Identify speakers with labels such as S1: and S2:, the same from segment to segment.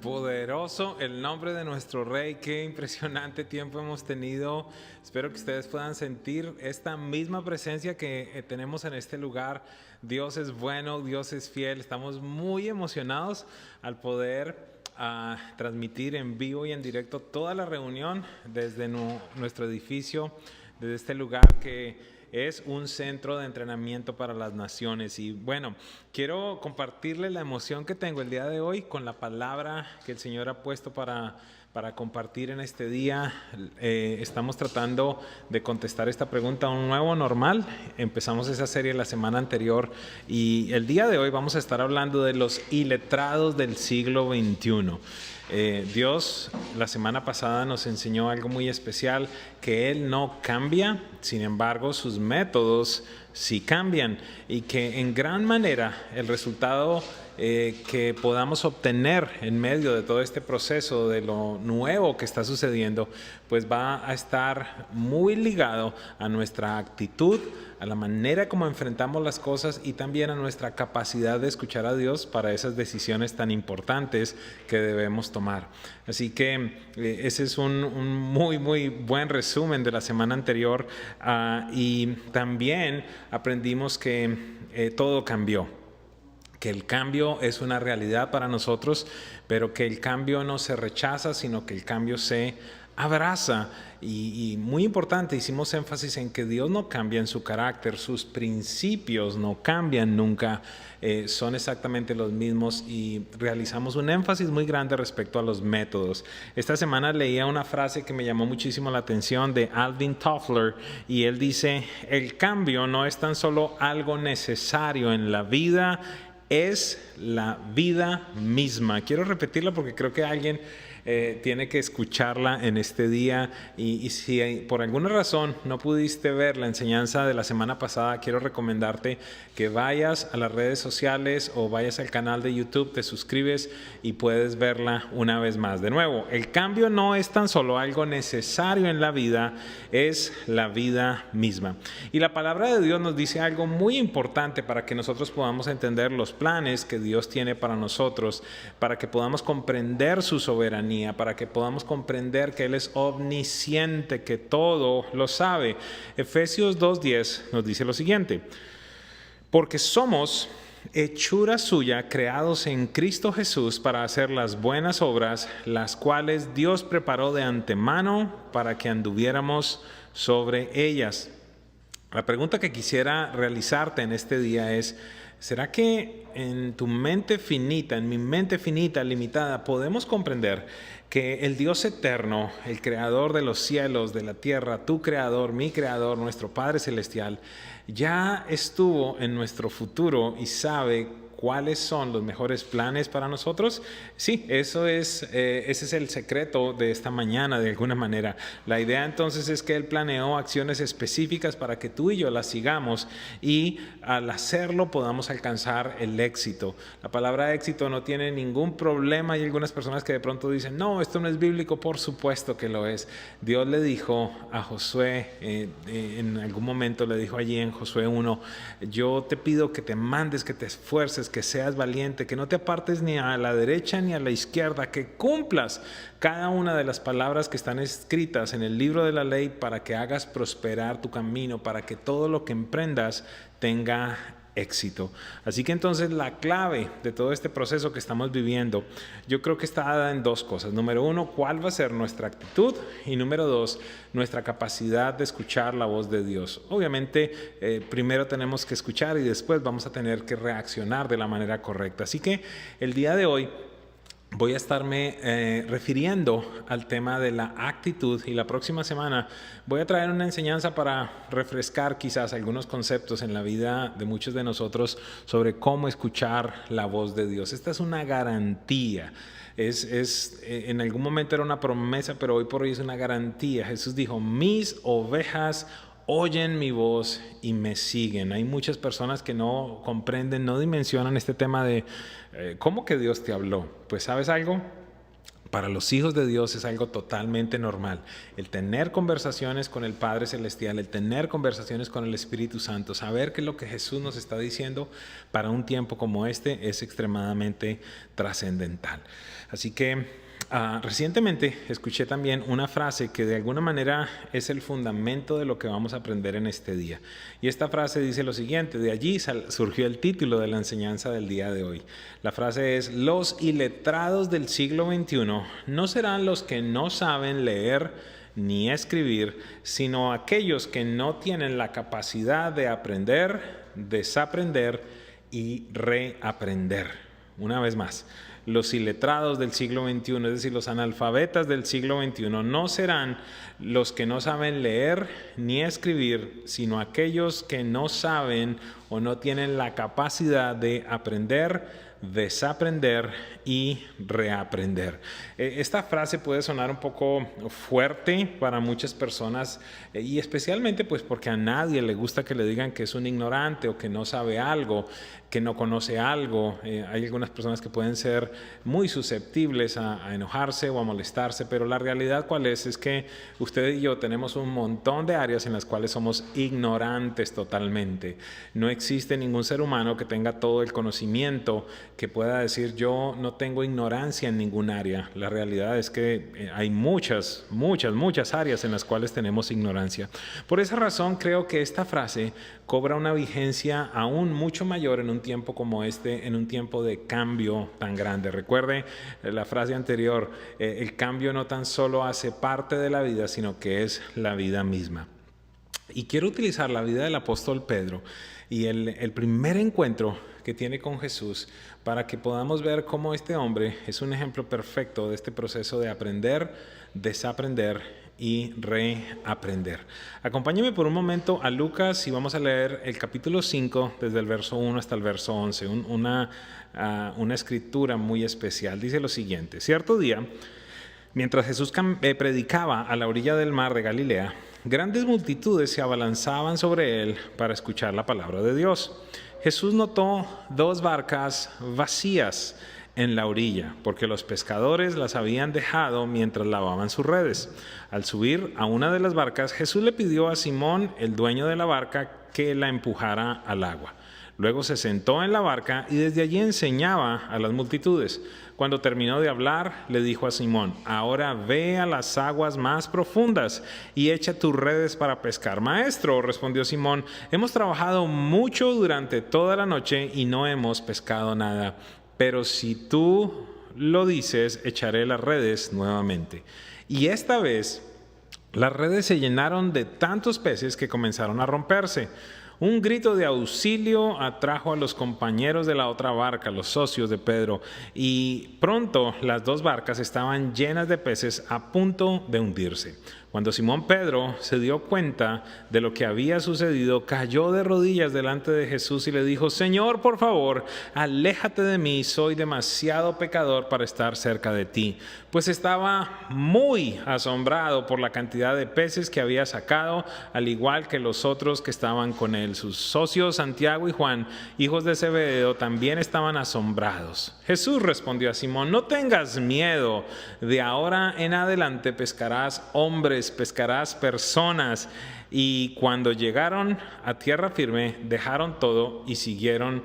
S1: Poderoso el nombre de nuestro Rey. Qué impresionante tiempo hemos tenido. Espero que ustedes puedan sentir esta misma presencia que tenemos en este lugar. Dios es bueno, Dios es fiel. Estamos muy emocionados al poder transmitir en vivo y en directo toda la reunión desde nuestro edificio, desde este lugar que es un centro de entrenamiento para las naciones. Y bueno, quiero compartirles la emoción que tengo el día de hoy con la palabra que el Señor ha puesto para compartir en este día. Estamos tratando de contestar esta pregunta, un nuevo normal. Empezamos esa serie la semana anterior y el día de hoy vamos a estar hablando de los iletrados del siglo XXI. Dios la semana pasada nos enseñó algo muy especial, que Él no cambia, sin embargo sus métodos sí cambian, y que en gran manera el resultado que podamos obtener en medio de todo este proceso de lo nuevo que está sucediendo, pues va a estar muy ligado a nuestra actitud, a la manera como enfrentamos las cosas y también a nuestra capacidad de escuchar a Dios para esas decisiones tan importantes que debemos tomar. Así que ese es un muy buen resumen de la semana anterior, y también aprendimos que todo cambió, que el cambio es una realidad para nosotros, pero que el cambio no se rechaza, sino que el cambio se abraza. Y muy importante, hicimos énfasis en que Dios no cambia en su carácter, sus principios no cambian nunca, son exactamente los mismos, y realizamos un énfasis muy grande respecto a los métodos. Esta semana leía una frase que me llamó muchísimo la atención de Alvin Toffler, y él dice: el cambio no es tan solo algo necesario en la vida, es la vida misma. Quiero repetirlo porque creo que alguien tiene que escucharla en este día, y si por alguna razón no pudiste ver la enseñanza de la semana pasada, quiero recomendarte que vayas a las redes sociales o vayas al canal de YouTube, te suscribes y puedes verla una vez más. De nuevo, el cambio no es tan solo algo necesario en la vida, es la vida misma. Y la palabra de Dios nos dice algo muy importante para que nosotros podamos entender los planes que Dios tiene para nosotros, para que podamos comprender su soberanía, para que podamos comprender que Él es omnisciente, que todo lo sabe. Efesios 2:10 nos dice lo siguiente: porque somos hechura suya, creados en Cristo Jesús para hacer las buenas obras, las cuales Dios preparó de antemano para que anduviéramos sobre ellas. La pregunta que quisiera realizarte en este día es: ¿será que en tu mente finita, en mi mente finita, limitada, podemos comprender que el Dios eterno, el creador de los cielos, de la tierra, tu creador, mi creador, nuestro Padre Celestial, ya estuvo en nuestro futuro y sabe cuáles son los mejores planes para nosotros? Sí, ese es el secreto de esta mañana, de alguna manera. La idea entonces es que Él planeó acciones específicas para que tú y yo las sigamos, y al hacerlo podamos alcanzar el éxito. La palabra éxito no tiene ningún problema. Hay algunas personas que de pronto dicen: no, esto no es bíblico. Por supuesto que lo es. Dios le dijo a Josué, en algún momento le dijo allí en Josué 1: yo te pido que te mandes, que te esfuerces, que seas valiente, que no te apartes ni a la derecha ni a la izquierda, que cumplas cada una de las palabras que están escritas en el libro de la ley, para que hagas prosperar tu camino, para que todo lo que emprendas tenga éxito. Así que entonces la clave de todo este proceso que estamos viviendo, yo creo que está dada en dos cosas. Número uno, cuál va a ser nuestra actitud, y número dos, nuestra capacidad de escuchar la voz de Dios. Obviamente, primero tenemos que escuchar y después vamos a tener que reaccionar de la manera correcta. Así que el día de hoy voy a estarme refiriendo al tema de la actitud, y la próxima semana voy a traer una enseñanza para refrescar quizás algunos conceptos en la vida de muchos de nosotros sobre cómo escuchar la voz de Dios. Esta es una garantía. En algún momento era una promesa, pero hoy por hoy es una garantía. Jesús dijo: mis ovejas oyen mi voz y me siguen. Hay muchas personas que no comprenden, no dimensionan este tema de ¿cómo que Dios te habló? Pues ¿sabes algo? Para los hijos de Dios es algo totalmente normal. El tener conversaciones con el Padre Celestial, el tener conversaciones con el Espíritu Santo, saber qué es lo que Jesús nos está diciendo para un tiempo como este es extremadamente trascendental. Así que recientemente escuché también una frase que de alguna manera es el fundamento de lo que vamos a aprender en este día. Y esta frase dice lo siguiente, de allí surgió el título de la enseñanza del día de hoy. La frase es: los iletrados del siglo XXI no serán los que no saben leer ni escribir, sino aquellos que no tienen la capacidad de aprender, desaprender y reaprender. Una vez más, los iletrados del siglo XXI, es decir, los analfabetas del siglo XXI, no serán los que no saben leer ni escribir, sino aquellos que no saben o no tienen la capacidad de aprender, desaprender y reaprender. Esta frase puede sonar un poco fuerte para muchas personas y especialmente pues porque a nadie le gusta que le digan que es un ignorante o que no sabe algo, que no conoce algo. Hay algunas personas que pueden ser muy susceptibles a enojarse o a molestarse, pero la realidad ¿cuál es? Es que usted y yo tenemos un montón de áreas en las cuales somos ignorantes totalmente. No existe ningún ser humano que tenga todo el conocimiento, que pueda decir yo no tengo ignorancia en ningún área. La realidad es que hay muchas áreas en las cuales tenemos ignorancia. Por esa razón creo que esta frase cobra una vigencia aún mucho mayor en un tiempo como este, en un tiempo de cambio tan grande. Recuerde la frase anterior, el cambio no tan solo hace parte de la vida, sino que es la vida misma. Y quiero utilizar la vida del apóstol Pedro y el primer encuentro que tiene con Jesús para que podamos ver cómo este hombre es un ejemplo perfecto de este proceso de aprender, desaprender y reaprender. Acompáñeme por un momento a Lucas y vamos a leer el capítulo 5 desde el verso 1 hasta el verso 11, una escritura muy especial. Dice lo siguiente: cierto día, mientras Jesús predicaba a la orilla del mar de Galilea, grandes multitudes se abalanzaban sobre él para escuchar la palabra de Dios. Jesús notó 2 barcas vacías en la orilla, porque los pescadores las habían dejado mientras lavaban sus redes. Al subir a una de las barcas, Jesús le pidió a Simón, el dueño de la barca, que la empujara al agua. Luego se sentó en la barca y desde allí enseñaba a las multitudes. Cuando terminó de hablar, le dijo a Simón: ahora ve a las aguas más profundas y echa tus redes para pescar. Maestro, respondió Simón, hemos trabajado mucho durante toda la noche y no hemos pescado nada. Pero si tú lo dices, echaré las redes nuevamente. Y esta vez las redes se llenaron de tantos peces que comenzaron a romperse. Un grito de auxilio atrajo a los compañeros de la otra barca, los socios de Pedro, y pronto las 2 barcas estaban llenas de peces a punto de hundirse. Cuando Simón Pedro se dio cuenta de lo que había sucedido, cayó de rodillas delante de Jesús y le dijo: Señor, por favor, aléjate de mí, soy demasiado pecador para estar cerca de ti. Pues estaba muy asombrado por la cantidad de peces que había sacado, al igual que los otros que estaban con él. Sus socios Santiago y Juan, hijos de Zebedeo, también estaban asombrados. Jesús respondió a Simón: no tengas miedo, de ahora en adelante pescarás hombres, pescarás personas. Y cuando llegaron a tierra firme, dejaron todo y siguieron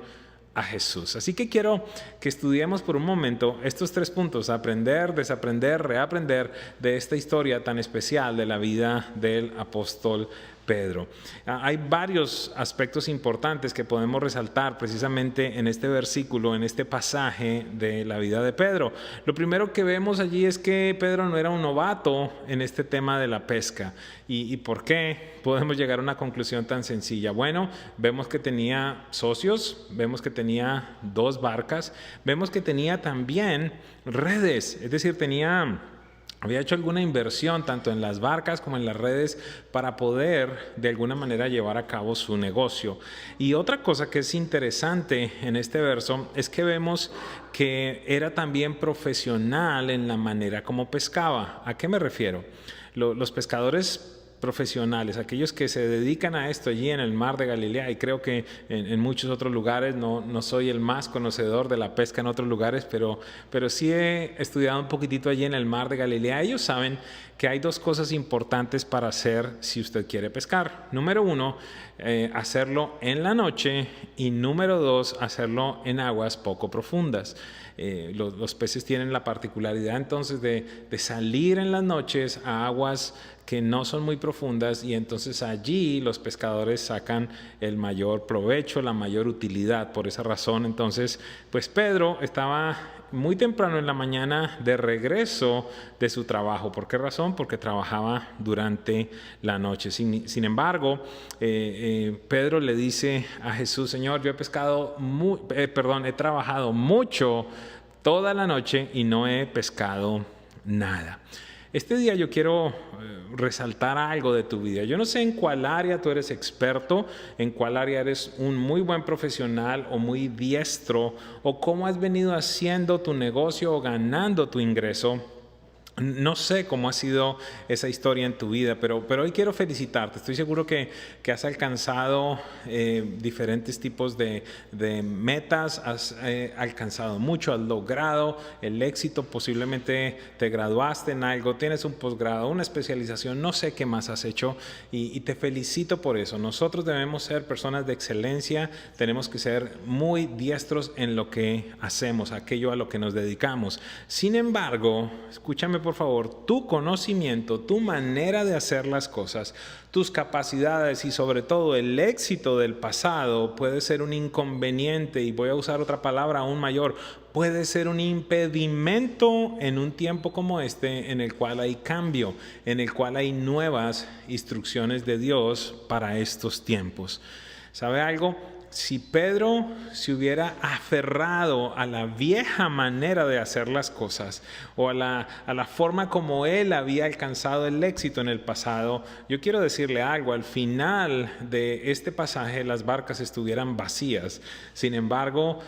S1: a Jesús. Así que quiero que estudiemos por un momento estos 3 puntos: aprender, desaprender, reaprender, de esta historia tan especial de la vida del apóstol Pedro. Hay varios aspectos importantes que podemos resaltar precisamente en este versículo, en este pasaje de la vida de Pedro. Lo primero que vemos allí es que Pedro no era un novato en este tema de la pesca. ¿Y por qué podemos llegar a una conclusión tan sencilla? Bueno, vemos que tenía socios, vemos que tenía 2 barcas, vemos que tenía también redes, es decir, había hecho alguna inversión tanto en las barcas como en las redes para poder de alguna manera llevar a cabo su negocio. Y otra cosa que es interesante en este verso es que vemos que era también profesional en la manera como pescaba. ¿A qué me refiero? Los pescadores profesionales, aquellos que se dedican a esto allí en el mar de Galilea, y creo que en muchos otros lugares, no soy el más conocedor de la pesca en otros lugares, pero sí he estudiado un poquitito allí en el mar de Galilea. Ellos saben que hay dos cosas importantes para hacer si usted quiere pescar. Número uno, hacerlo en la noche, y número dos, hacerlo en aguas poco profundas. Los peces tienen la particularidad entonces de salir en las noches a aguas que no son muy profundas, y entonces allí los pescadores sacan el mayor provecho, la mayor utilidad. Por esa razón, entonces, pues Pedro estaba muy temprano en la mañana de regreso de su trabajo. ¿Por qué razón? Porque trabajaba durante la noche. Sin embargo, Pedro le dice a Jesús: Señor, yo he trabajado mucho toda la noche y no he pescado nada. Este día yo quiero resaltar algo de tu vida. Yo no sé en cuál área tú eres experto, en cuál área eres un muy buen profesional o muy diestro, o cómo has venido haciendo tu negocio o ganando tu ingreso. No sé cómo ha sido esa historia en tu vida, pero hoy quiero felicitarte. Estoy seguro que has alcanzado diferentes tipos de metas, has alcanzado mucho, has logrado el éxito, posiblemente te graduaste en algo, tienes un posgrado, una especialización, no sé qué más has hecho, y te felicito por eso. Nosotros debemos ser personas de excelencia, tenemos que ser muy diestros en lo que hacemos, aquello a lo que nos dedicamos. Sin embargo, escúchame por favor, tu conocimiento, tu manera de hacer las cosas, tus capacidades y sobre todo el éxito del pasado puede ser un inconveniente, y voy a usar otra palabra aún mayor, puede ser un impedimento en un tiempo como este, en el cual hay cambio, en el cual hay nuevas instrucciones de Dios para estos tiempos. ¿Sabe algo? Si Pedro se hubiera aferrado a la vieja manera de hacer las cosas, o a la forma como él había alcanzado el éxito en el pasado, yo quiero decirle algo: al final de este pasaje las barcas estuvieran vacías. Sin embargo,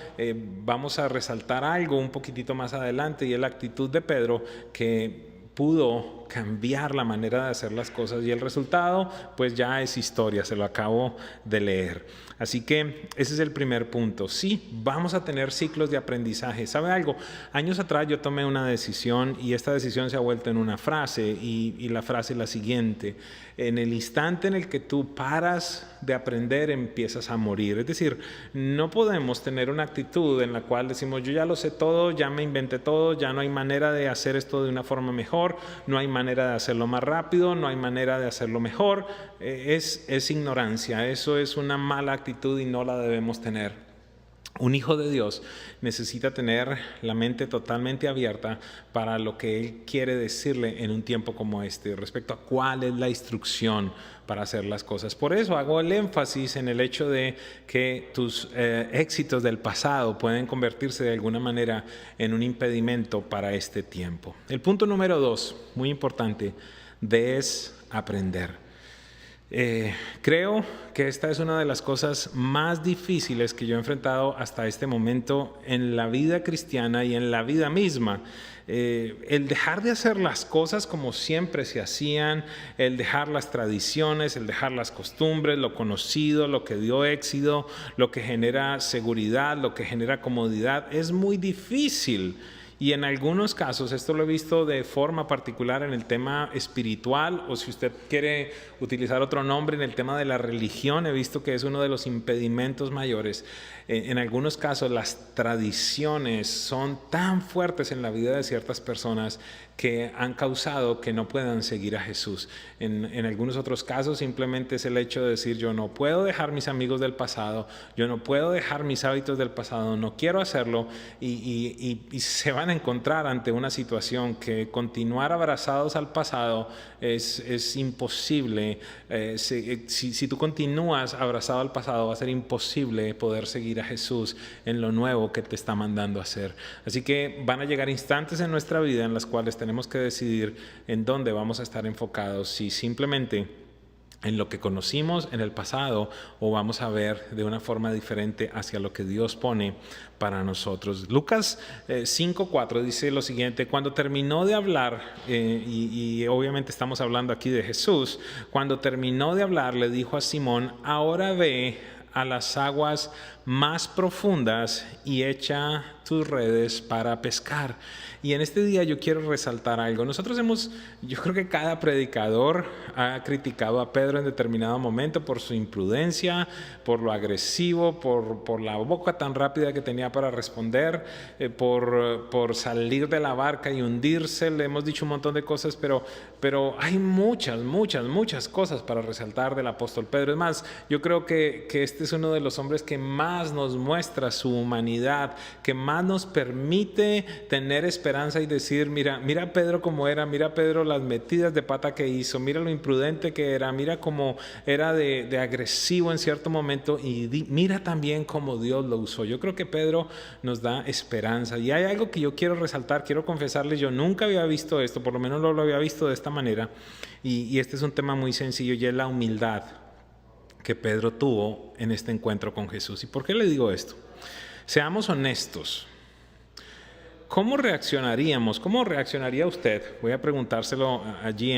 S1: vamos a resaltar algo un poquitito más adelante, y es la actitud de Pedro, que pudo cambiar la manera de hacer las cosas, y el resultado pues ya es historia, se lo acabo de leer. Así que ese es el primer punto. Sí, vamos a tener ciclos de aprendizaje. ¿Sabe algo? Años atrás yo tomé una decisión, y esta decisión se ha vuelto en una frase, y la frase es la siguiente: en el instante en el que tú paras de aprender, empiezas a morir. Es decir, no podemos tener una actitud en la cual decimos: yo ya lo sé todo, ya me inventé todo, ya no hay manera de hacer esto de una forma mejor, no hay manera de hacerlo más rápido, no hay manera de hacerlo mejor. Es ignorancia, eso es una mala actitud y no la debemos tener. Un hijo de Dios necesita tener la mente totalmente abierta para lo que Él quiere decirle en un tiempo como este, respecto a cuál es la instrucción para hacer las cosas. Por eso hago el énfasis en el hecho de que tus éxitos del pasado pueden convertirse de alguna manera en un impedimento para este tiempo. El punto número 2, muy importante, desaprender. Creo que esta es una de las cosas más difíciles que yo he enfrentado hasta este momento en la vida cristiana y en la vida misma. El dejar de hacer las cosas como siempre se hacían, el dejar las tradiciones, el dejar las costumbres, lo conocido, lo que dio éxito, lo que genera seguridad, lo que genera comodidad, es muy difícil. Y en algunos casos, esto lo he visto de forma particular en el tema espiritual, o si usted quiere utilizar otro nombre, en el tema de la religión, he visto que es uno de los impedimentos mayores. En algunos casos las tradiciones son tan fuertes en la vida de ciertas personas que han causado que no puedan seguir a Jesús. En algunos otros casos simplemente es el hecho de decir: yo no puedo dejar mis amigos del pasado, yo no puedo dejar mis hábitos del pasado, no quiero hacerlo, y se van a encontrar ante una situación que continuar abrazados al pasado es imposible. Si tú continúas abrazado al pasado, va a ser imposible poder seguir a Jesús en lo nuevo que te está mandando a hacer. Así que van a llegar instantes en nuestra vida en las cuales tenemos que decidir en dónde vamos a estar enfocados, si simplemente en lo que conocimos en el pasado o vamos a ver de una forma diferente hacia lo que Dios pone para nosotros. Lucas 5:4 dice lo siguiente: cuando terminó de hablar, y obviamente estamos hablando aquí de Jesús, cuando terminó de hablar le dijo a Simón: ahora ve a las aguas más profundas y echa tus redes para pescar. Y en este día yo quiero resaltar algo. Yo creo que cada predicador ha criticado a Pedro en determinado momento por su imprudencia, por lo agresivo, por la boca tan rápida que tenía para responder, por salir de la barca y hundirse. Le hemos dicho un montón de cosas, pero hay muchas cosas para resaltar del apóstol Pedro. Es más, yo creo que este es uno de los hombres que más nos muestra su humanidad, que más nos permite tener esperanza y decir: mira Pedro cómo era, mira Pedro las metidas de pata que hizo, mira lo imprudente que era, mira cómo era de agresivo en cierto momento, y mira también cómo Dios lo usó. Yo creo que Pedro nos da esperanza. Y hay algo que yo quiero resaltar, quiero confesarles: yo nunca había visto esto, por lo menos no lo había visto de esta manera, y este es un tema muy sencillo, y es la humildad que Pedro tuvo en este encuentro con Jesús. ¿Y por qué le digo esto? Seamos honestos. ¿Cómo reaccionaríamos? ¿Cómo reaccionaría usted? Voy a preguntárselo allí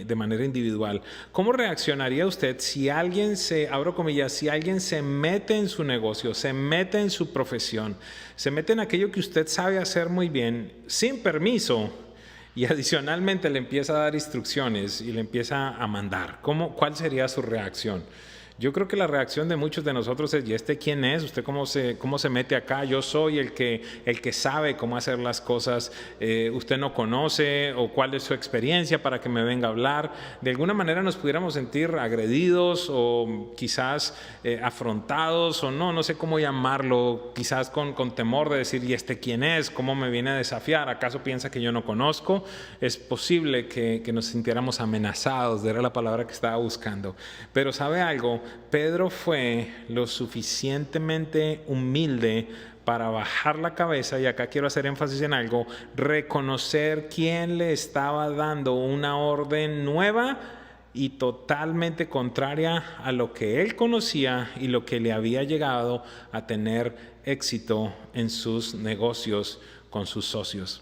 S1: de manera individual. ¿Cómo reaccionaría usted si alguien abro comillas, si alguien se mete en su negocio, se mete en su profesión, se mete en aquello que usted sabe hacer muy bien, sin permiso, y adicionalmente le empieza a dar instrucciones y le empieza a mandar? ¿Cuál sería su reacción? Yo creo que la reacción de muchos de nosotros es: ¿y este quién es? ¿Usted cómo se mete acá? Yo soy el que sabe cómo hacer las cosas. Usted no conoce, o cuál es su experiencia para que me venga a hablar. De alguna manera nos pudiéramos sentir agredidos o quizás afrontados, o no sé cómo llamarlo, quizás con temor de decir: ¿y este quién es? ¿Cómo me viene a desafiar? ¿Acaso piensa que yo no conozco? Es posible que nos sintiéramos amenazados, era la palabra que estaba buscando. Pero ¿sabe algo? Pedro fue lo suficientemente humilde para bajar la cabeza, y acá quiero hacer énfasis en algo: reconocer quién le estaba dando una orden nueva y totalmente contraria a lo que él conocía y lo que le había llegado a tener éxito en sus negocios con sus socios.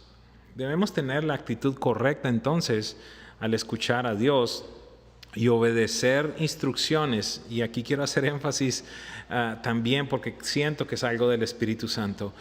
S1: Debemos tener la actitud correcta entonces al escuchar a Dios y obedecer instrucciones. Y aquí quiero hacer énfasis también, porque siento que es algo del Espíritu Santo.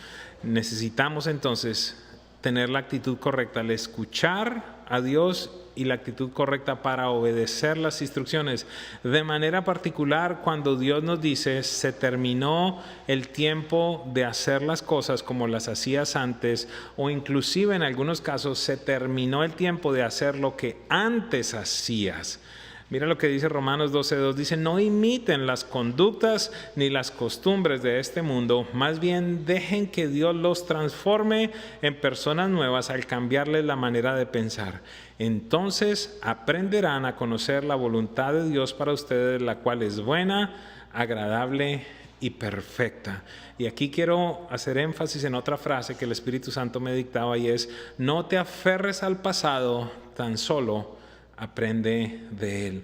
S1: Necesitamos entonces tener la actitud correcta al escuchar a Dios y la actitud correcta para obedecer las instrucciones. De manera particular, cuando Dios nos dice: se terminó el tiempo de hacer las cosas como las hacías antes, o inclusive en algunos casos se terminó el tiempo de hacer lo que antes hacías. Mira lo que dice Romanos 12:2, dice: no imiten las conductas ni las costumbres de este mundo, más bien dejen que Dios los transforme en personas nuevas al cambiarles la manera de pensar. Entonces aprenderán a conocer la voluntad de Dios para ustedes, la cual es buena, agradable y perfecta. Y aquí quiero hacer énfasis en otra frase que el Espíritu Santo me dictaba, y es: no te aferres al pasado, tan solo aprende de él.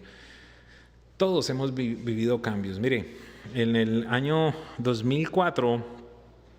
S1: Todos hemos vivido cambios. Mire, en el año 2004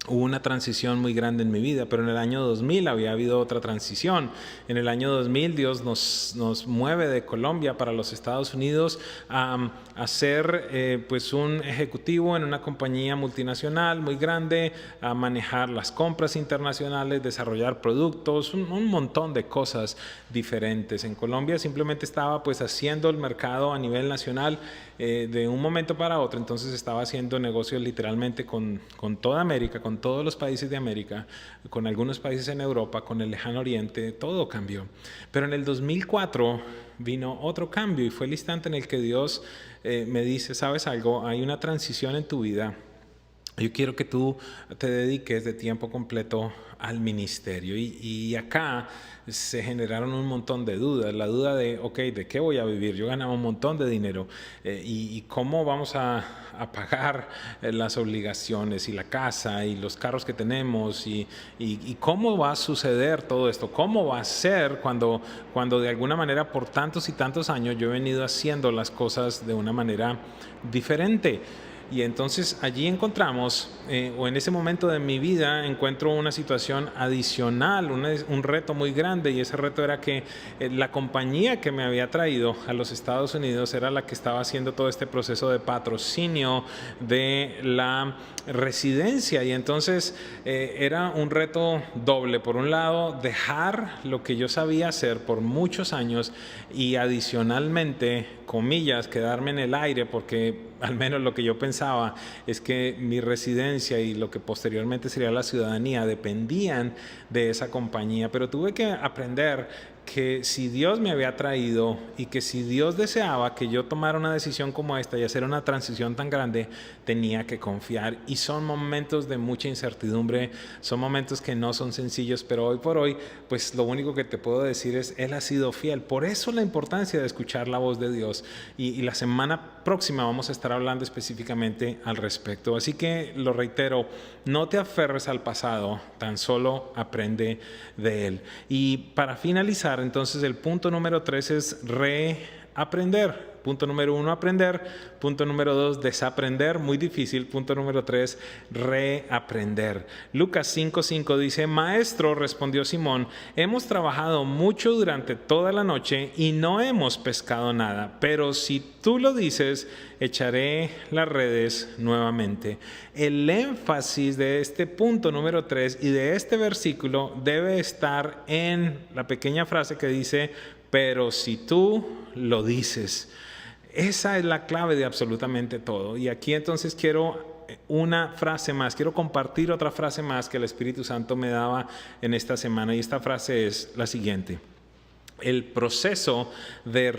S1: hubo una transición muy grande en mi vida, pero en el año 2000 había habido otra transición. En el año 2000 Dios nos mueve de Colombia para los Estados Unidos a ser pues un ejecutivo en una compañía multinacional muy grande, a manejar las compras internacionales, desarrollar productos, un montón de cosas diferentes. En Colombia simplemente estaba pues haciendo el mercado a nivel nacional de un momento para otro. Entonces estaba haciendo negocios literalmente con toda América, con todos los países de América, con algunos países en Europa, con el Lejano Oriente. Todo cambió. Pero en el 2004 vino otro cambio, y fue el instante en el que Dios me dice: ¿sabes algo? Hay una transición en tu vida Yo quiero que tú te dediques de tiempo completo al ministerio. Y acá se generaron un montón de dudas. La duda de, ok, ¿de qué voy a vivir? Yo ganaba un montón de dinero. Y cómo vamos a pagar las obligaciones y la casa y los carros que tenemos? Y cómo va a suceder todo esto. ¿Cómo va a ser cuando de alguna manera por tantos y tantos años yo he venido haciendo las cosas de una manera diferente? Y entonces allí encontramos, o en ese momento de mi vida, encuentro una situación adicional, un reto muy grande, y ese reto era que la compañía que me había traído a los Estados Unidos era la que estaba haciendo todo este proceso de patrocinio de la residencia, y entonces era un reto doble. Por un lado, dejar lo que yo sabía hacer por muchos años y adicionalmente, comillas, quedarme en el aire, porque al menos lo que yo pensaba es que mi residencia y lo que posteriormente sería la ciudadanía dependían de esa compañía. Pero tuve que aprender que si Dios me había traído y que si Dios deseaba que yo tomara una decisión como esta y hacer una transición tan grande, tenía que confiar. Y son momentos de mucha incertidumbre, son momentos que no son sencillos, pero hoy por hoy, pues lo único que te puedo decir es, Él ha sido fiel. Por eso la importancia de escuchar la voz de Dios. Y la semana próxima vamos a estar hablando específicamente al respecto. Así que lo reitero, no te aferres al pasado, tan solo aprende de él. Y para finalizar, entonces el punto número 3 es reaprender. Punto número 1, aprender. Punto número 2, desaprender, muy difícil. Punto número 3, reaprender. Lucas 5:5 dice: Maestro, respondió Simón, hemos trabajado mucho durante toda la noche y no hemos pescado nada, pero si tú lo dices, echaré las redes nuevamente. El énfasis de este punto número 3 y de este versículo debe estar en la pequeña frase que dice: pero si tú lo dices. Esa es la clave de absolutamente todo. Y aquí entonces quiero una frase más, quiero compartir otra frase más que el Espíritu Santo me daba en esta semana, y esta frase es la siguiente: en el proceso de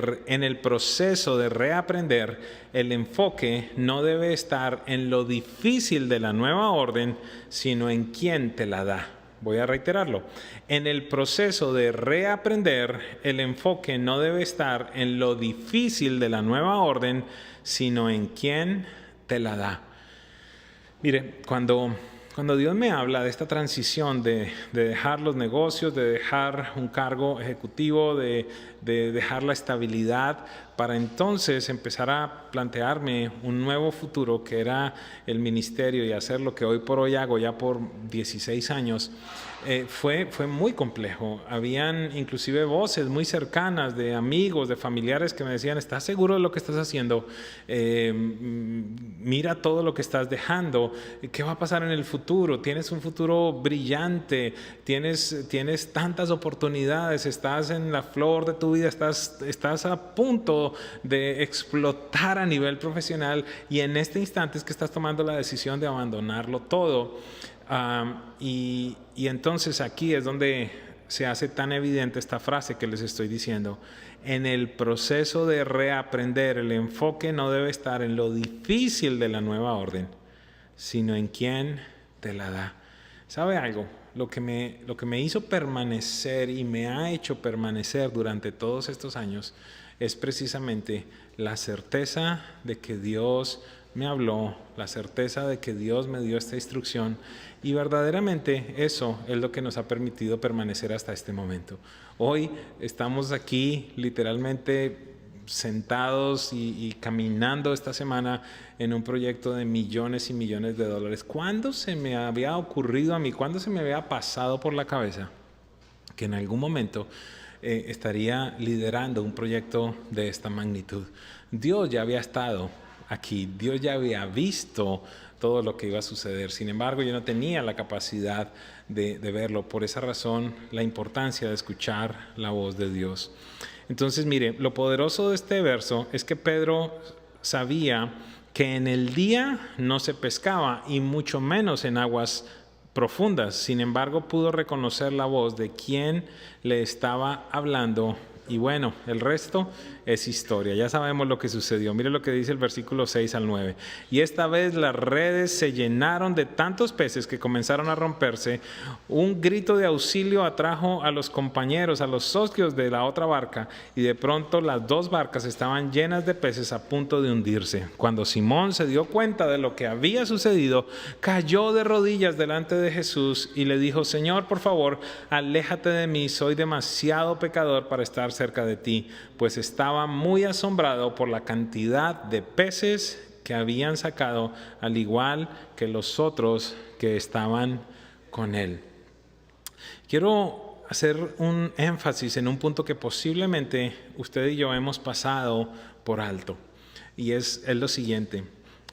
S1: reaprender, el enfoque no debe estar en lo difícil de la nueva orden, sino en quién te la da. Voy a reiterarlo. En el proceso de reaprender, el enfoque no debe estar en lo difícil de la nueva orden, sino en quién te la da. Mire, cuando Dios me habla de esta transición de dejar los negocios, de dejar un cargo ejecutivo, de dejar la estabilidad, para entonces empezar a plantearme un nuevo futuro que era el ministerio y hacer lo que hoy por hoy hago ya por 16 años, fue muy complejo. Habían inclusive voces muy cercanas de amigos, de familiares que me decían: ¿estás seguro de lo que estás haciendo? Mira todo lo que estás dejando. ¿Qué va a pasar en el futuro? Tienes un futuro brillante, tienes tantas oportunidades, estás en la flor de tu vida, estás a punto de explotar a nivel profesional, y en este instante es que estás tomando la decisión de abandonarlo todo. Y entonces aquí es donde se hace tan evidente esta frase que les estoy diciendo. En el proceso de reaprender, el enfoque no debe estar en lo difícil de la nueva orden, sino en quién te la da. ¿Sabe algo? Lo que me hizo permanecer y me ha hecho permanecer durante todos estos años es precisamente la certeza de que Dios me habló, la certeza de que Dios me dio esta instrucción, y verdaderamente eso es lo que nos ha permitido permanecer hasta este momento. Hoy estamos aquí literalmente sentados y caminando esta semana en un proyecto de millones y millones de dólares. ¿Cuándo se me había ocurrido a mí, cuándo se me había pasado por la cabeza que en algún momento estaría liderando un proyecto de esta magnitud? Dios ya había estado aquí, Dios ya había visto todo lo que iba a suceder. Sin embargo, yo no tenía la capacidad de verlo. Por esa razón, la importancia de escuchar la voz de Dios. Entonces, mire, lo poderoso de este verso es que Pedro sabía que en el día no se pescaba, y mucho menos en aguas profundas. Sin embargo, pudo reconocer la voz de quien le estaba hablando Y bueno, el resto es historia. Ya sabemos lo que sucedió. Mire lo que dice el versículo 6 al 9. Y esta vez las redes se llenaron de tantos peces que comenzaron a romperse. Un grito de auxilio atrajo a los compañeros, a los socios de la otra barca, y de pronto las dos barcas estaban llenas de peces a punto de hundirse. Cuando Simón se dio cuenta de lo que había sucedido, cayó de rodillas delante de Jesús y le dijo: Señor, por favor, aléjate de mí, soy demasiado pecador para estar cerca de ti, pues estaba muy asombrado por la cantidad de peces que habían sacado, al igual que los otros que estaban con él. Quiero hacer un énfasis en un punto que posiblemente usted y yo hemos pasado por alto, y es lo siguiente.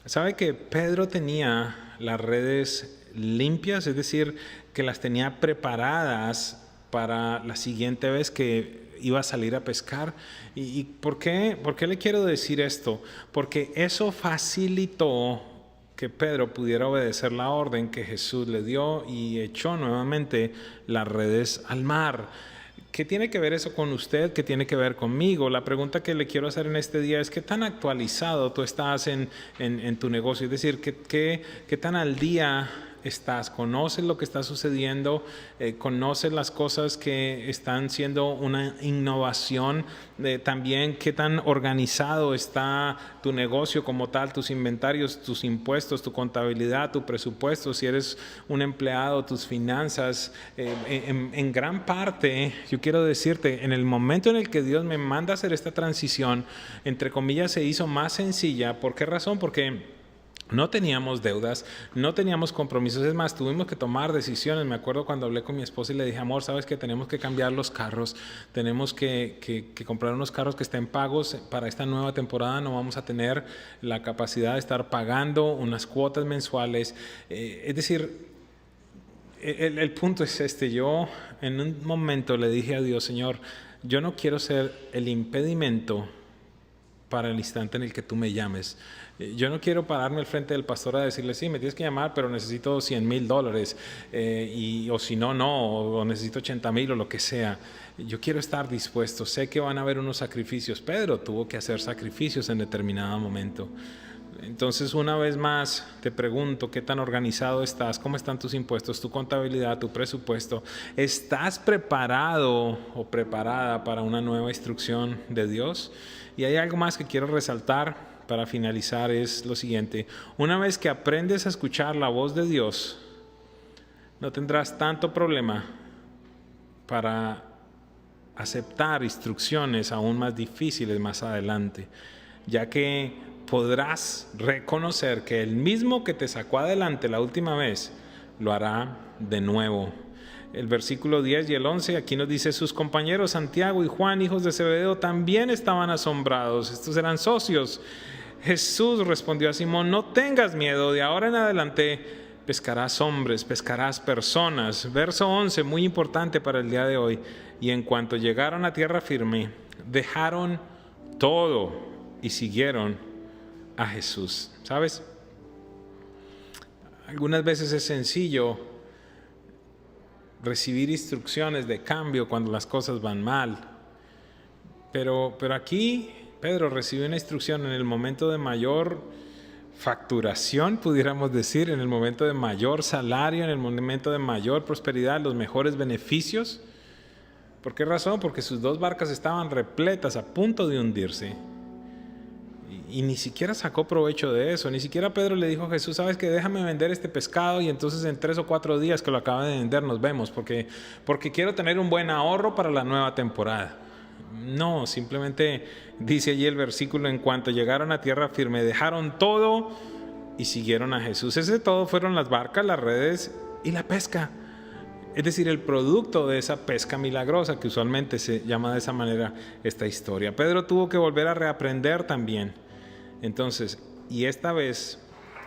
S1: ¿Sabe que Pedro tenía las redes limpias? Es decir, que las tenía preparadas para la siguiente vez que iba a salir a pescar. ¿Y por qué le quiero decir esto? Porque eso facilitó que Pedro pudiera obedecer la orden que Jesús le dio y echó nuevamente las redes al mar. ¿Qué tiene que ver eso con usted? ¿Qué tiene que ver conmigo? La pregunta que le quiero hacer en este día es: ¿qué tan actualizado tú estás en tu negocio? Es decir, ¿qué tan al día estás? ¿Conoces lo que está sucediendo? ¿Conoces las cosas que están siendo una innovación? También, ¿qué tan organizado está tu negocio como tal, tus inventarios, tus impuestos, tu contabilidad, tu presupuesto? Si eres un empleado, tus finanzas. En gran parte, yo quiero decirte, en el momento en el que Dios me manda a hacer esta transición, entre comillas, se hizo más sencilla. ¿Por qué razón? Porque no teníamos deudas, no teníamos compromisos. Es más, tuvimos que tomar decisiones. Me acuerdo cuando hablé con mi esposa y le dije: amor, ¿sabes que tenemos que cambiar los carros? Tenemos que comprar unos carros que estén pagos. Para esta nueva temporada no vamos a tener la capacidad de estar pagando unas cuotas mensuales. Es decir, el punto es este. Yo en un momento le dije a Dios: Señor, yo no quiero ser el impedimento para el instante en el que tú me llames. Yo no quiero pararme al frente del pastor a decirle: sí, me tienes que llamar, pero necesito $100,000, o si no, o necesito 80,000 o lo que sea. Yo quiero estar dispuesto. Sé que van a haber unos sacrificios. Pedro tuvo que hacer sacrificios en determinado momento. Entonces, una vez más, te pregunto: ¿qué tan organizado estás? ¿Cómo están tus impuestos, tu contabilidad, tu presupuesto? ¿Estás preparado o preparada para una nueva instrucción de Dios? Y hay algo más que quiero resaltar para finalizar, es lo siguiente: una vez que aprendes a escuchar la voz de Dios, no tendrás tanto problema para aceptar instrucciones aún más difíciles más adelante, ya que podrás reconocer que el mismo que te sacó adelante la última vez lo hará de nuevo. El versículo 10 y el 11 aquí nos dice: sus compañeros Santiago y Juan, hijos de Zebedeo, también estaban asombrados. Estos eran socios. Jesús respondió a Simón: no tengas miedo, de ahora en adelante pescarás hombres, pescarás personas. Verso 11, muy importante para el día de hoy: y en cuanto llegaron a tierra firme, dejaron todo y siguieron a Jesús. ¿Sabes? Algunas veces es sencillo recibir instrucciones de cambio cuando las cosas van mal, pero aquí Pedro recibió una instrucción en el momento de mayor facturación, pudiéramos decir, en el momento de mayor salario, en el momento de mayor prosperidad, los mejores beneficios. ¿Por qué razón? Porque sus dos barcas estaban repletas, a punto de hundirse. Y ni siquiera sacó provecho de eso. Ni siquiera Pedro le dijo a Jesús: sabes que déjame vender este pescado y entonces en 3 o 4 días que lo acaba de vender nos vemos, porque quiero tener un buen ahorro para la nueva temporada. No, simplemente dice allí el versículo: en cuanto llegaron a tierra firme, dejaron todo y siguieron a Jesús. Ese todo fueron las barcas, las redes y la pesca. Es decir, el producto de esa pesca milagrosa, que usualmente se llama de esa manera esta historia. Pedro tuvo que volver a reaprender también. Entonces, y esta vez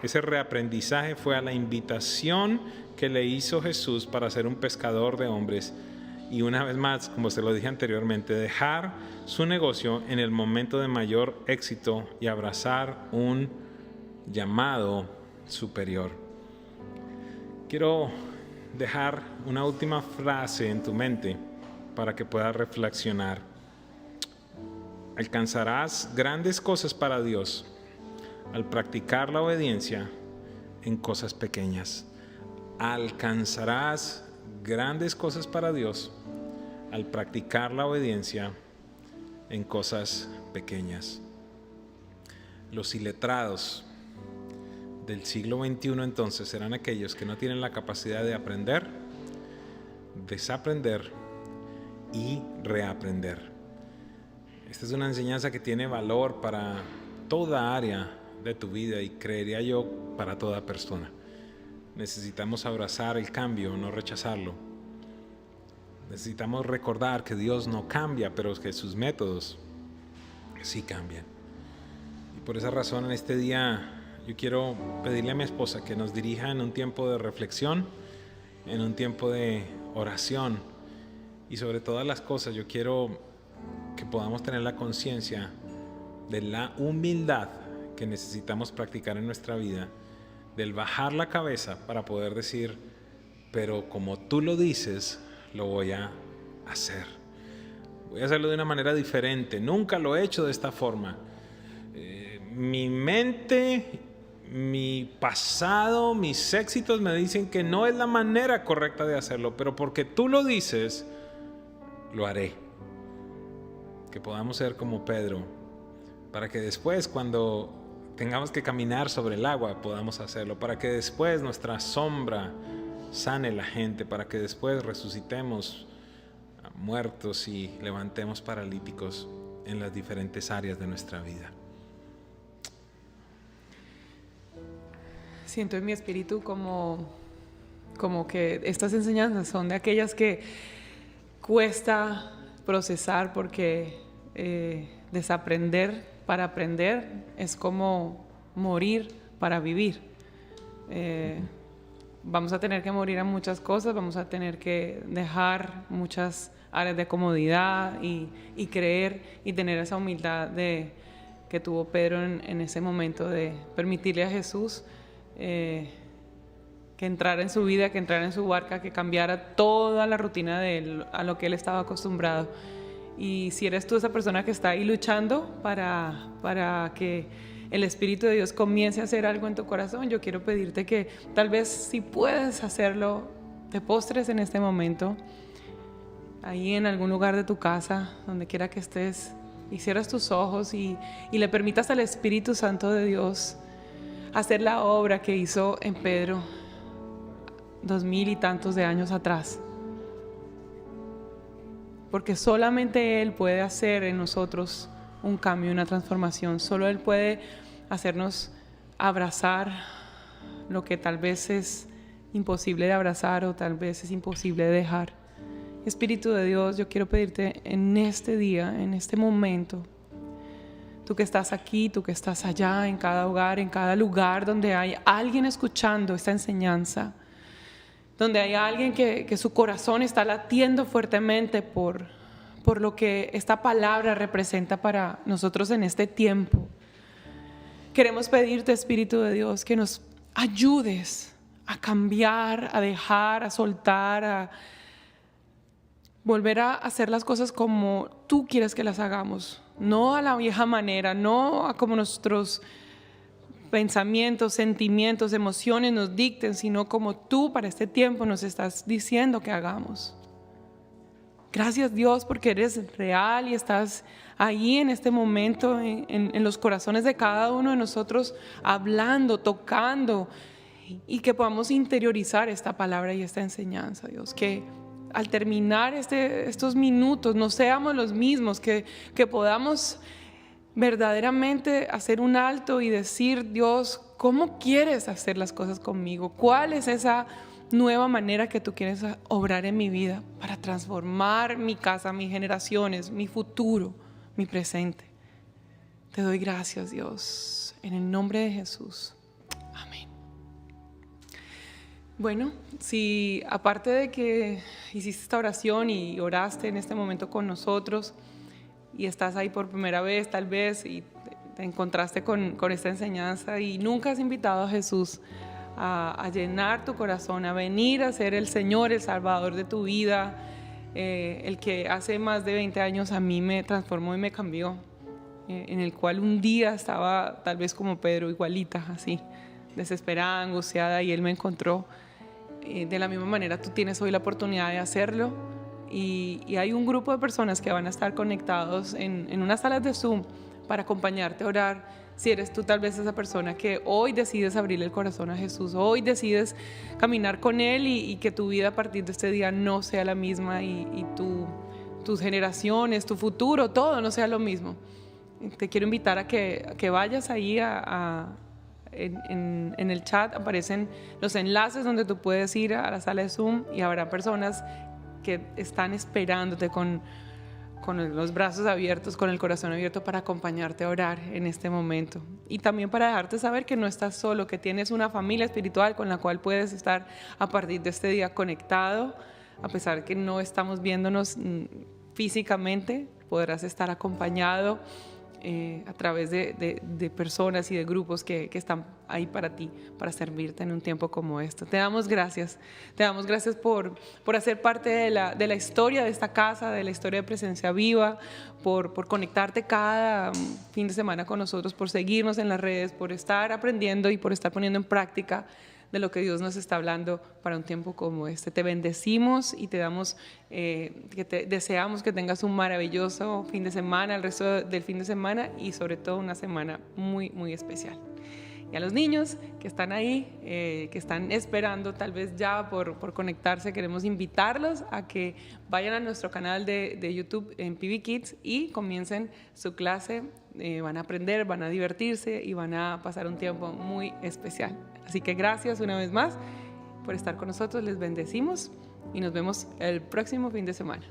S1: ese reaprendizaje fue a la invitación que le hizo Jesús para ser un pescador de hombres. Y una vez más, como se lo dije anteriormente, dejar su negocio en el momento de mayor éxito y abrazar un llamado superior. Quiero dejar una última frase en tu mente para que puedas reflexionar. alcanzarás grandes cosas para Dios al practicar la obediencia en cosas pequeñas. Alcanzarás grandes cosas para Dios al practicar la obediencia en cosas pequeñas. Los iletrados del siglo XXI entonces serán aquellos que no tienen la capacidad de aprender, desaprender y reaprender. Esta es una enseñanza que tiene valor para toda área de tu vida y creería yo para toda persona. Necesitamos abrazar el cambio, no rechazarlo. Necesitamos recordar que Dios no cambia, pero que sus métodos sí cambian. Y por esa razón en este día yo quiero pedirle a mi esposa que nos dirija en un tiempo de reflexión, en un tiempo de oración, y sobre todas las cosas yo quiero que podamos tener la conciencia de la humildad que necesitamos practicar en nuestra vida, del bajar la cabeza para poder decir, pero como tú lo dices, lo voy a hacer. Voy a hacerlo de una manera diferente. Nunca lo he hecho de esta forma. Mi mente, mi pasado, mis éxitos me dicen que no es la manera correcta de hacerlo, pero porque tú lo dices, lo haré. Que podamos ser como Pedro, para que después cuando tengamos que caminar sobre el agua podamos hacerlo, para que después nuestra sombra sane la gente, para que después resucitemos a muertos y levantemos paralíticos en las diferentes áreas de nuestra vida.
S2: Siento en mi espíritu como que estas enseñanzas son de aquellas que cuesta procesar, porque desaprender para aprender es como morir para vivir. Vamos a tener que morir a muchas cosas, vamos a tener que dejar muchas áreas de comodidad y creer y tener esa humildad que tuvo Pedro en ese momento de permitirle a Jesús que entrara en su vida, que entrara en su barca, que cambiara toda la rutina de él, a lo que él estaba acostumbrado. Y si eres tú esa persona que está ahí luchando para que el Espíritu de Dios comience a hacer algo en tu corazón, yo quiero pedirte que tal vez, si puedes hacerlo, te postres en este momento, ahí en algún lugar de tu casa, donde quiera que estés, y cierras tus ojos y le permitas al Espíritu Santo de Dios hacer la obra que hizo en Pedro 2000 y tantos de años atrás. Porque solamente Él puede hacer en nosotros un cambio, una transformación. Solo Él puede hacernos abrazar lo que tal vez es imposible de abrazar o tal vez es imposible de dejar. Espíritu de Dios, yo quiero pedirte en este día, en este momento, tú que estás aquí, tú que estás allá, en cada hogar, en cada lugar donde hay alguien escuchando esta enseñanza, donde hay alguien que su corazón está latiendo fuertemente por lo que esta palabra representa para nosotros en este tiempo. Queremos pedirte, Espíritu de Dios, que nos ayudes a cambiar, a dejar, a soltar, a volver a hacer las cosas como tú quieres que las hagamos, no a la vieja manera, no a como nuestros pensamientos, sentimientos, emociones nos dicten, sino como tú para este tiempo nos estás diciendo que hagamos. Gracias, Dios, porque eres real y estás ahí en este momento en los corazones de cada uno de nosotros, hablando, tocando, y que podamos interiorizar esta palabra y esta enseñanza, Dios, que al terminar estos minutos no seamos los mismos, que podamos verdaderamente hacer un alto y decir, Dios, ¿cómo quieres hacer las cosas conmigo? ¿Cuál es esa nueva manera que tú quieres obrar en mi vida para transformar mi casa, mis generaciones, mi futuro, mi presente? Te doy gracias, Dios, en el nombre de Jesús. Amén. Bueno, si aparte de que hiciste esta oración y oraste en este momento con nosotros y estás ahí por primera vez tal vez y te encontraste con esta enseñanza y nunca has invitado a Jesús a llenar tu corazón, a venir a ser el Señor, el Salvador de tu vida, el que hace más de 20 años a mí me transformó y me cambió, en el cual un día estaba tal vez como Pedro, igualita, así, desesperada, angustiada, y Él me encontró. De la misma manera tú tienes hoy la oportunidad de hacerlo, y hay un grupo de personas que van a estar conectados en unas salas de Zoom para acompañarte a orar. Si eres tú tal vez esa persona que hoy decides abrirle el corazón a Jesús, hoy decides caminar con Él, y que tu vida a partir de este día no sea la misma, y tus generaciones, tu futuro, todo no sea lo mismo. Te quiero invitar a que vayas ahí en el chat, aparecen los enlaces donde tú puedes ir a la sala de Zoom, y habrá personas que están esperándote con los brazos abiertos, con el corazón abierto, para acompañarte a orar en este momento. Y también para dejarte saber que no estás solo, que tienes una familia espiritual con la cual puedes estar a partir de este día conectado. A pesar de que no estamos viéndonos físicamente, podrás estar acompañado a través de personas y de grupos que están ahí para ti, para servirte en un tiempo como esto. Te damos gracias por hacer parte de la historia de esta casa, de la historia de Presencia Viva, por conectarte cada fin de semana con nosotros, por seguirnos en las redes, por estar aprendiendo y por estar poniendo en práctica de lo que Dios nos está hablando para un tiempo como este. Te bendecimos y te damos, deseamos que tengas un maravilloso fin de semana, el resto del fin de semana, y sobre todo una semana muy, muy especial. Y a los niños que están ahí, que están esperando tal vez ya por conectarse, queremos invitarlos a que vayan a nuestro canal de YouTube en PV Kids y comiencen su clase. Van a aprender, van a divertirse y van a pasar un tiempo muy especial. Así que gracias una vez más por estar con nosotros, les bendecimos y nos vemos el próximo fin de semana.